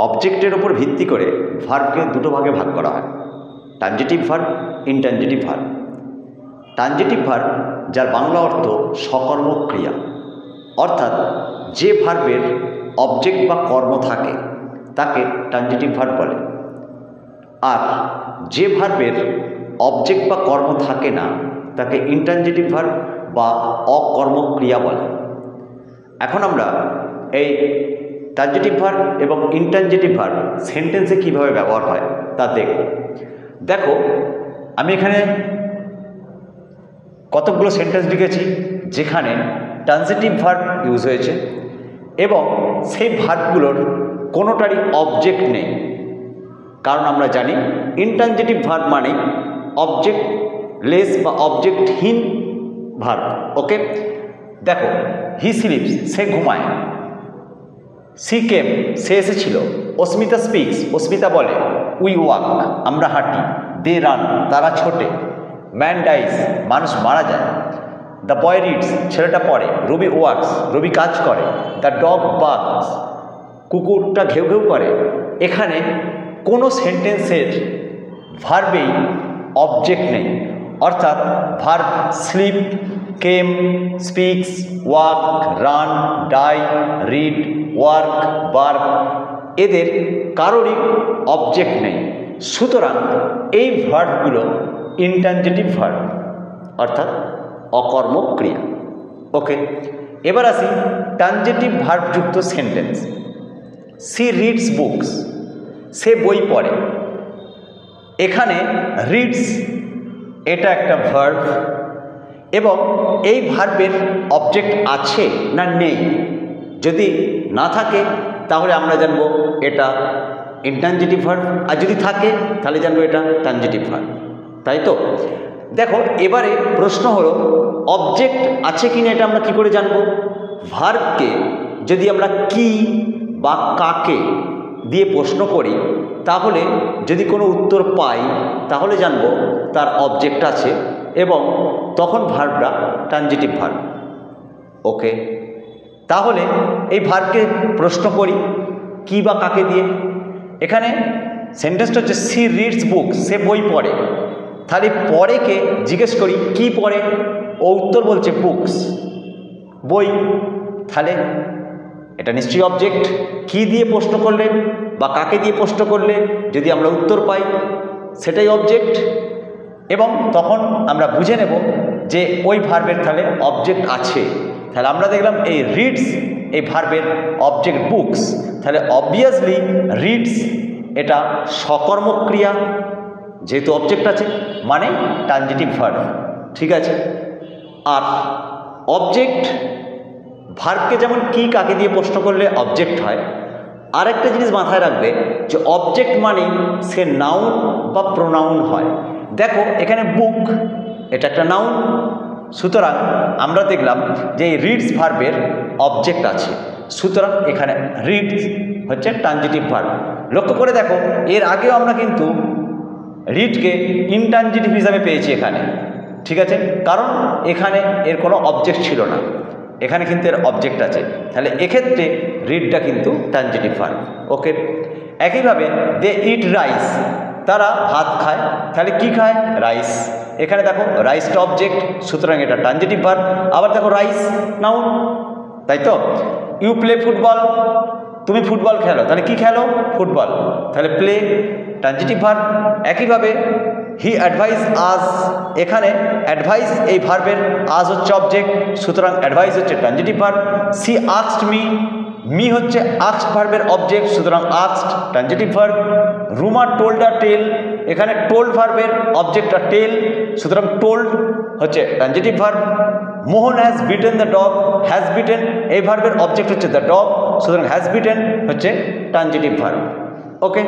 অবজেক্টের উপর ভিত্তি করে ভার্বকে দুটো ভাগে ভাগ করা হয়, transitive verb, intransitive verb. Transitive verb যার বাংলা অর্থ সকর্মক ক্রিয়া, অর্থাৎ যে ভার্বের অবজেক্ট বা কর্ম থাকে তাকে ট্রানজিটিভ ভার্ব বলে। আর যে ভার্বের অবজেক্ট বা কর্ম থাকে না তাকে ইনট্রানজিটিভ ভার্ব বা অকর্মক ক্রিয়া বলে। এখন আমরা এই ট্রানজিটিভ ভার্ব এবং ইনট্রানজিটিভ ভার্ব সেন্টেন্সে কীভাবে ব্যবহার হয় তা দেখব। দেখো, আমি এখানে কতগুলো সেন্টেন্স লিখেছি যেখানে ট্রানজিটিভ ভার্ব ইউজ হয়েছে এবং সেই ভার্বগুলোর কোনোটারই অবজেক্ট নেই, কারণ আমরা জানি ইনট্রানজিটিভ ভার্ব মানে অবজেক্ট লেস বা অবজেক্টহীন ভার্ব। ওকে, দেখো, হি স্লিপস, সে ঘুমায়। সি কেম, সে এসেছিল। অস্মিতা স্পিক্স, অস্মিতা বলে। উই ওয়াক, আমরা হাঁটি। দে রান, তারা ছোটে। ম্যান ডাইস, মানুষ মারা যায়। দ্য বয় রিডস, ছেলেটা পড়ে। রবি ওয়ার্কস, রবি কাজ করে। দ্য ডগ বার্কস, কুকুরটা ঘেউ ঘেউ করে। এখানে কোনো সেন্টেন্সের ভার্বেই অবজেক্ট নেই, অর্থাৎ ভার্ব স্লিপ, কেম, speaks, walk, run, die, read, work, bark এদের কারোরই অবজেক্ট নেই। সুতরাং এই ভার্বগুলো ইনট্রানজিটিভ ভার্ব, অর্থাৎ অকর্মক ক্রিয়া। ওকে, এবার আসি ট্রানজিটিভ ভার্বযুক্ত সেন্টেন্স। সি রিডস বুকস, সে বই পড়ে। এখানে রিডস এটা একটা ভার্ব এবং এই ভার্বের অবজেক্ট আছে না নেই, যদি না থাকে তাহলে আমরা জানবো এটা ইনট্রানজিটিভ ভার্ব, আর যদি থাকে তাহলে জানবো এটা ট্রানজিটিভ ভার্ব, তাই তো? দেখো, এবারে প্রশ্ন হলো অবজেক্ট আছে কি না এটা আমরা কি করে জানবো? ভার্বকে যদি আমরা কি বা কাকে দিয়ে প্রশ্ন করি তাহলে যদি কোনো উত্তর পাই তাহলে জানবো তার অবজেক্ট আছে এবং তখন ভার্বটা ট্রানজিটিভ ভার্ব। ওকে, তাহলে এই ভার্বকে প্রশ্ন করি কি বা কাকে দিয়ে। এখানে সেন্টেন্সটা হচ্ছে সি রিডস বুকস, সে বই পড়ে। তাহলে পড়েকে জিজ্ঞেস করি কি পড়ে, ও উত্তর বলছে বুকস, বই। তাহলে এটা নিশ্চয়ই অবজেক্ট। কি দিয়ে প্রশ্ন করলে বা কাকে দিয়ে প্রশ্ন করলে যদি আমরা উত্তর পাই সেটাই অবজেক্ট, এবং তখন আমরা বুঝে নেব যে ওই ভার্বের তাহলে অবজেক্ট আছে। তাহলে আমরা দেখলাম এই রিডস এই ভার্বের অবজেক্ট বুকস, তাহলে অবভিয়াসলি রিডস এটা সকর্মক ক্রিয়া, যেহেতু অবজেক্ট আছে মানে ট্রানজিটিভ ভার্ব। ঠিক আছে, আর অবজেক্ট ভার্বকে যেমন কি কাকে দিয়ে প্রশ্ন করলে অবজেক্ট হয়, আরেকটা জিনিস মাথায় রাখবে যে অবজেক্ট মানে সে নাউন বা প্রোনাউন হয়। দেখো, এখানে বুক এটা একটা নাউন, সুতরাং আমরা দেখলাম যে এই রিডস ভার্বের অবজেক্ট আছে, সুতরাং এখানে রিডস হচ্ছে ট্রানজিটিভ ভার্ব। লক্ষ্য করে দেখো, এর আগেও আমরা কিন্তু রিডকে ইনট্রানজিটিভ হিসাবে পেয়েছি এখানে। ঠিক আছে, কারণ এখানে এর কোনো অবজেক্ট ছিল না, এখানে কিন্তু এর অবজেক্ট আছে, তাহলে এক্ষেত্রে রিডটা কিন্তু ট্রানজিটিভ ভার্ব। ওকে, একইভাবে দে ইট রাইস, তারা ভাত খায়। তাহলে কি খায়? রাইস। এখানে দেখো রাইসটা অবজেক্ট, সুতরাং এটা ট্রানজিটিভ ভার্ব। আবার দেখো রাইস নাউন, তাই তো? ইউ প্লে ফুটবল, তুমি ফুটবল খেলো। তাহলে কি খেলো? ফুটবল। তাহলে প্লে ট্রানজিটিভ ভার্ব। একইভাবে হি অ্যাডভাইস আজ, এখানে অ্যাডভাইস এই ভার্বের আজ হচ্ছে অবজেক্ট, সুতরাং অ্যাডভাইস হচ্ছে transitive verb. She asked me, me হচ্ছে আস্কড ভার্বের অবজেক্ট, সুতরাং asked transitive verb. Ruma told a tale, এখানে টোল্ড ভার্বের অবজেক্ট আর টেল, সুতরাং টোল্ড হচ্ছে transitive verb. Mohan has beaten the dog, has beaten এই ভার্বের অবজেক্ট হচ্ছে দ্য ডগ, সুতরাং হ্যাজ বিটেন হচ্ছে ট্রানজিটিভ ভার্ব। ওকে,